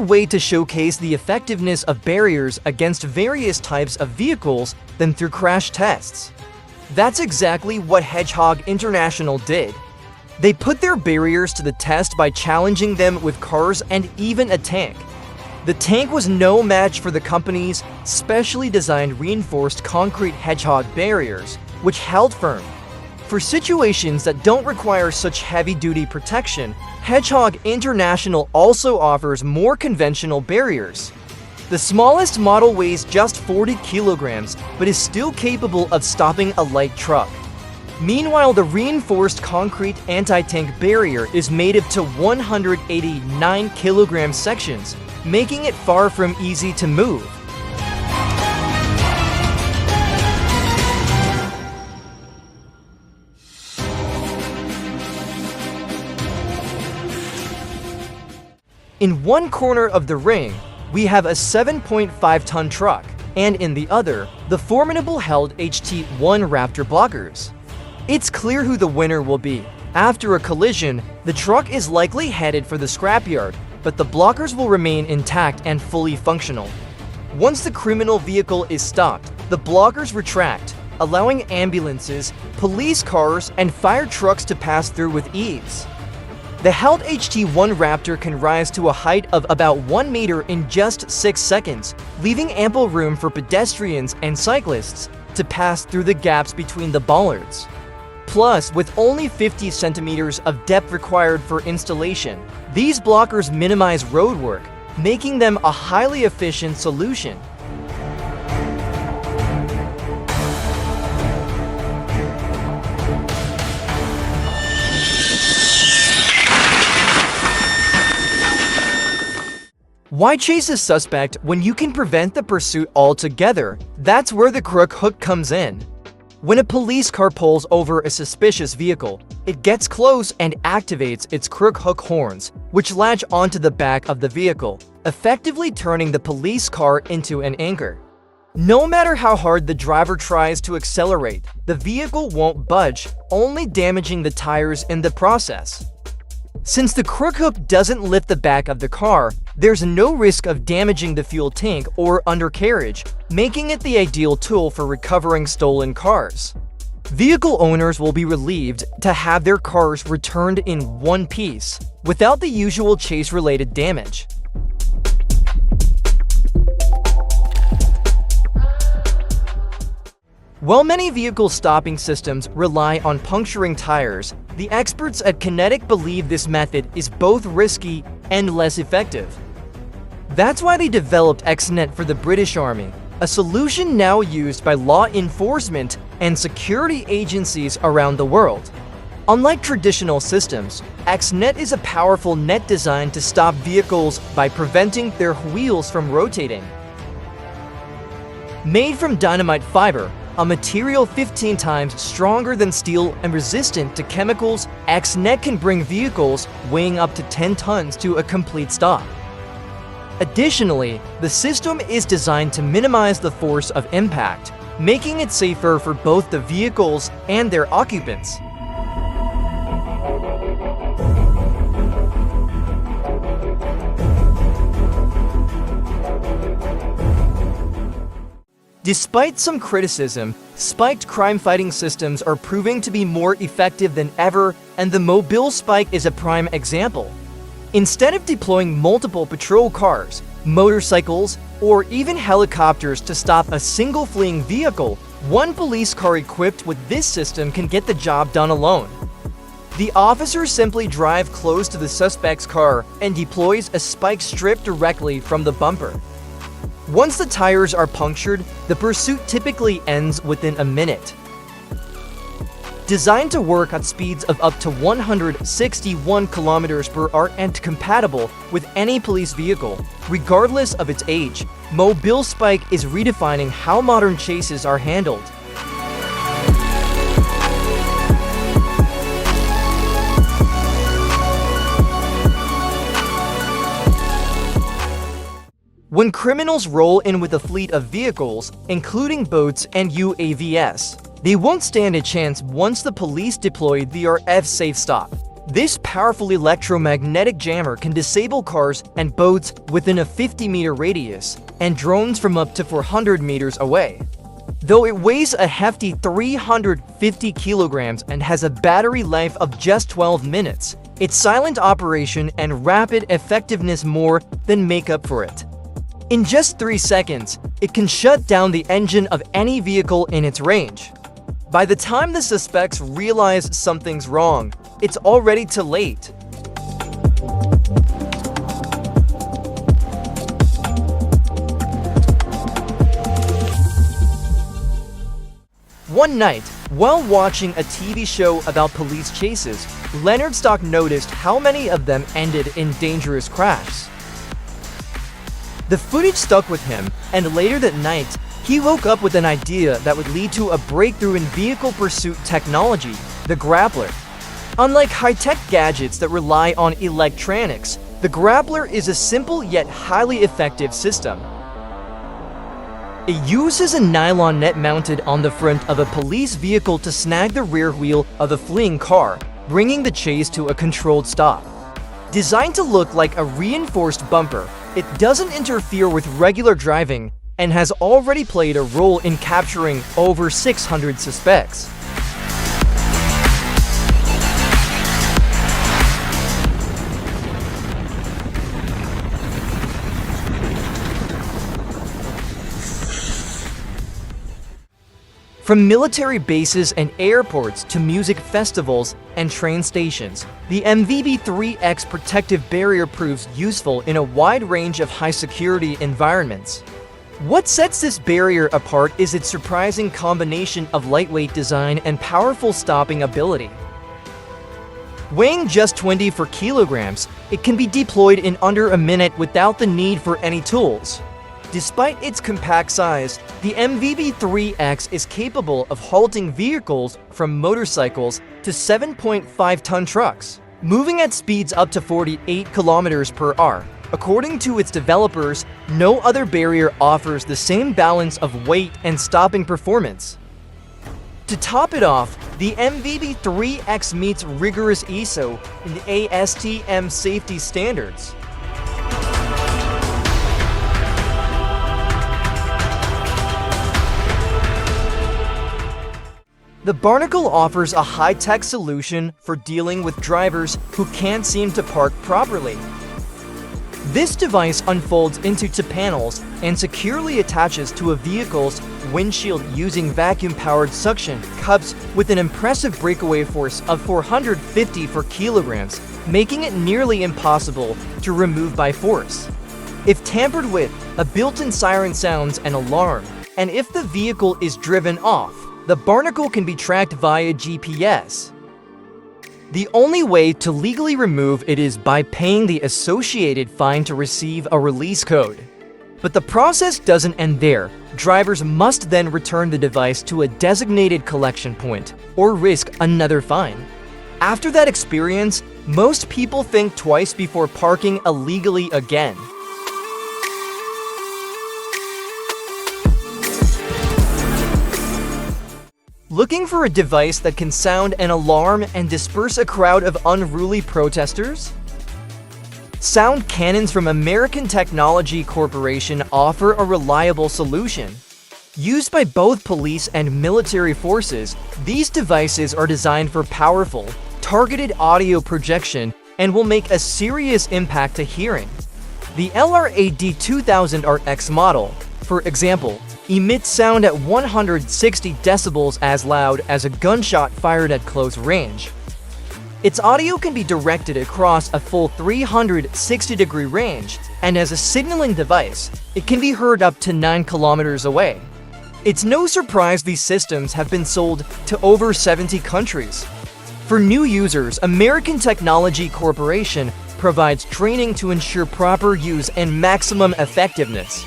way to showcase the effectiveness of barriers against various types of vehicles than through crash tests? That's exactly what Hedgehog International did. They put their barriers to the test by challenging them with cars and even a tank. The tank was no match for the company's specially designed reinforced concrete Hedgehog barriers, which held firm. For situations that don't require such heavy-duty protection, Hedgehog International also offers more conventional barriers. The smallest model weighs just 40 kilograms, but is still capable of stopping a light truck. Meanwhile, the reinforced concrete anti-tank barrier is made up to 189 kilogram sections, making it far from easy to move. In one corner of the ring, we have a 7.5-ton truck, and in the other, the formidable held HT1 Raptor blockers. It's clear who the winner will be. After a collision, the truck is likely headed for the scrapyard, but the blockers will remain intact and fully functional. Once the criminal vehicle is stopped, the blockers retract, allowing ambulances, police cars, and fire trucks to pass through with ease. The held HT1 Raptor can rise to a height of about 1 meter in just 6 seconds, leaving ample room for pedestrians and cyclists to pass through the gaps between the bollards. Plus, with only 50 centimeters of depth required for installation, these blockers minimize road work, making them a highly efficient solution. Why chase a suspect when you can prevent the pursuit altogether? That's where the Crook Hook comes in. When a police car pulls over a suspicious vehicle, it gets close and activates its Crook Hook horns, which latch onto the back of the vehicle, effectively turning the police car into an anchor. No matter how hard the driver tries to accelerate, the vehicle won't budge, only damaging the tires in the process. Since the Crook Hook doesn't lift the back of the car, there's no risk of damaging the fuel tank or undercarriage, making it the ideal tool for recovering stolen cars. Vehicle owners will be relieved to have their cars returned in one piece, without the usual chase-related damage. While many vehicle stopping systems rely on puncturing tires, the experts at Kinetic believe this method is both risky and less effective. That's why they developed XNet for the British Army, a solution now used by law enforcement and security agencies around the world. Unlike traditional systems, XNet is a powerful net designed to stop vehicles by preventing their wheels from rotating. Made from dynamite fiber, a material 15 times stronger than steel and resistant to chemicals, XNet can bring vehicles weighing up to 10 tons to a complete stop. Additionally, the system is designed to minimize the force of impact, making it safer for both the vehicles and their occupants. Despite some criticism, spiked crime-fighting systems are proving to be more effective than ever, and the Mobilespike is a prime example. Instead of deploying multiple patrol cars, motorcycles, or even helicopters to stop a single fleeing vehicle, one police car equipped with this system can get the job done alone. The officer simply drives close to the suspect's car and deploys a spike strip directly from the bumper. Once the tires are punctured, the pursuit typically ends within a minute. Designed to work at speeds of up to 161 kilometers per hour and compatible with any police vehicle, regardless of its age, Mobilespike is redefining how modern chases are handled. When criminals roll in with a fleet of vehicles, including boats and UAVs, they won't stand a chance once the police deploy the RF Safe Stop. This powerful electromagnetic jammer can disable cars and boats within a 50-meter radius and drones from up to 400 meters away. Though it weighs a hefty 350 kilograms and has a battery life of just 12 minutes, its silent operation and rapid effectiveness more than make up for it. In just 3 seconds, it can shut down the engine of any vehicle in its range. By the time the suspects realize something's wrong, it's already too late. One night, while watching a TV show about police chases, Leonard Stock noticed how many of them ended in dangerous crashes. The footage stuck with him, and later that night, he woke up with an idea that would lead to a breakthrough in vehicle pursuit technology, the Grappler. Unlike high-tech gadgets that rely on electronics, the Grappler is a simple yet highly effective system. It uses a nylon net mounted on the front of a police vehicle to snag the rear wheel of a fleeing car, bringing the chase to a controlled stop. Designed to look like a reinforced bumper, it doesn't interfere with regular driving and has already played a role in capturing over 600 suspects. From military bases and airports to music festivals and train stations, the MVB-3X protective barrier proves useful in a wide range of high-security environments. What sets this barrier apart is its surprising combination of lightweight design and powerful stopping ability. Weighing just 24 kilograms, it can be deployed in under a minute without the need for any tools. Despite its compact size, the MVB-3X is capable of halting vehicles from motorcycles to 7.5-ton trucks, moving at speeds up to 48 kilometers per hour. According to its developers, no other barrier offers the same balance of weight and stopping performance. To top it off, the MVB-3X meets rigorous ISO and ASTM safety standards. The Barnacle offers a high-tech solution for dealing with drivers who can't seem to park properly. This device unfolds into two panels and securely attaches to a vehicle's windshield using vacuum-powered suction cups with an impressive breakaway force of 454 kilograms, making it nearly impossible to remove by force. If tampered with, a built-in siren sounds an alarm, and if the vehicle is driven off, the Barnacle can be tracked via GPS. The only way to legally remove it is by paying the associated fine to receive a release code. But the process doesn't end there. Drivers must then return the device to a designated collection point or risk another fine. After that experience, most people think twice before parking illegally again. Looking for a device that can sound an alarm and disperse a crowd of unruly protesters? Sound cannons from American Technology Corporation offer a reliable solution. Used by both police and military forces, these devices are designed for powerful, targeted audio projection and will make a serious impact to hearing. The LRAD 2000RX model, for example, emits sound at 160 decibels as loud as a gunshot fired at close range. Its audio can be directed across a full 360-degree range, and as a signaling device, it can be heard up to 9 kilometers away. It's no surprise these systems have been sold to over 70 countries. For new users, American Technology Corporation provides training to ensure proper use and maximum effectiveness.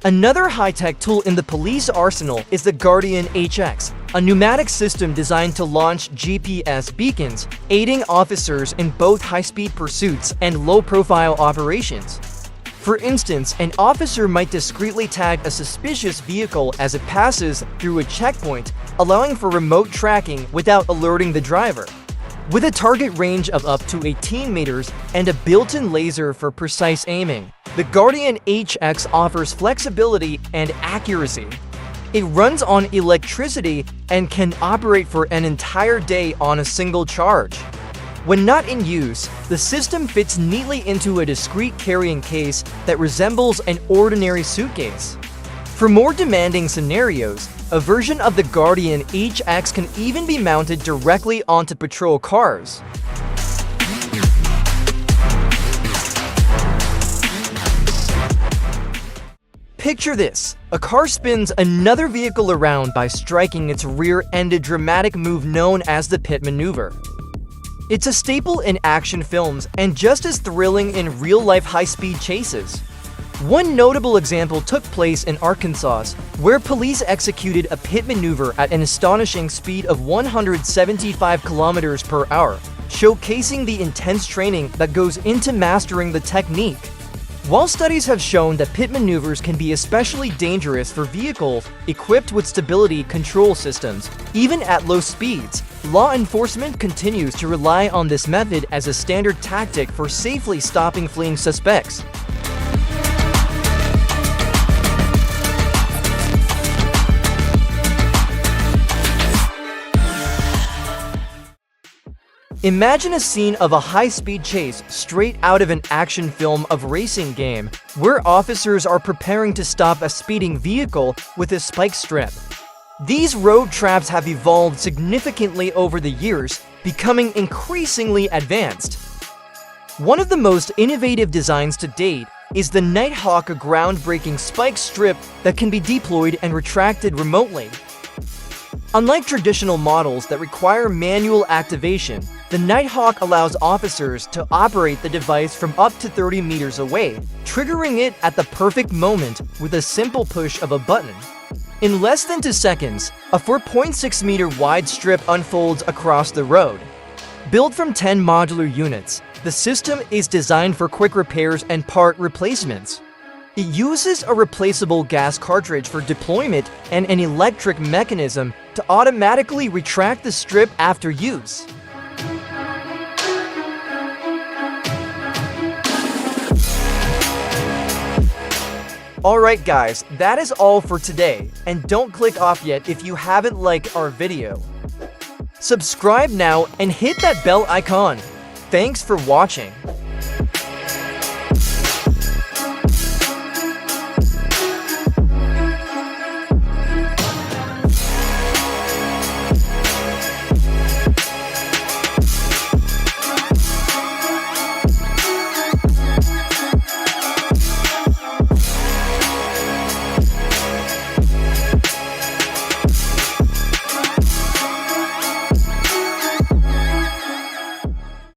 Another high-tech tool in the police arsenal is the Guardian HX, a pneumatic system designed to launch GPS beacons, aiding officers in both high-speed pursuits and low-profile operations. For instance, an officer might discreetly tag a suspicious vehicle as it passes through a checkpoint, allowing for remote tracking without alerting the driver. With a target range of up to 18 meters and a built-in laser for precise aiming, the Guardian HX offers flexibility and accuracy. It runs on electricity and can operate for an entire day on a single charge. When not in use, the system fits neatly into a discreet carrying case that resembles an ordinary suitcase. For more demanding scenarios, a version of the Guardian HX can even be mounted directly onto patrol cars. Picture this: a car spins another vehicle around by striking its rear in a dramatic move known as the pit maneuver. It's a staple in action films and just as thrilling in real-life high-speed chases. One notable example took place in Arkansas, where police executed a pit maneuver at an astonishing speed of 175 kilometers per hour, showcasing the intense training that goes into mastering the technique. While studies have shown that pit maneuvers can be especially dangerous for vehicles equipped with stability control systems, even at low speeds, law enforcement continues to rely on this method as a standard tactic for safely stopping fleeing suspects. Imagine a scene of a high-speed chase straight out of an action film of racing game, where officers are preparing to stop a speeding vehicle with a spike strip. These road traps have evolved significantly over the years, becoming increasingly advanced. One of the most innovative designs to date is the Nighthawk, a groundbreaking spike strip that can be deployed and retracted remotely. Unlike traditional models that require manual activation, the Nighthawk allows officers to operate the device from up to 30 meters away, triggering it at the perfect moment with a simple push of a button. In less than 2 seconds, a 4.6-meter wide strip unfolds across the road. Built from 10 modular units, the system is designed for quick repairs and part replacements. It uses a replaceable gas cartridge for deployment and an electric mechanism to automatically retract the strip after use. Alright guys, that is all for today, and don't click off yet if you haven't liked our video. Subscribe now and hit that bell icon. Thanks for watching.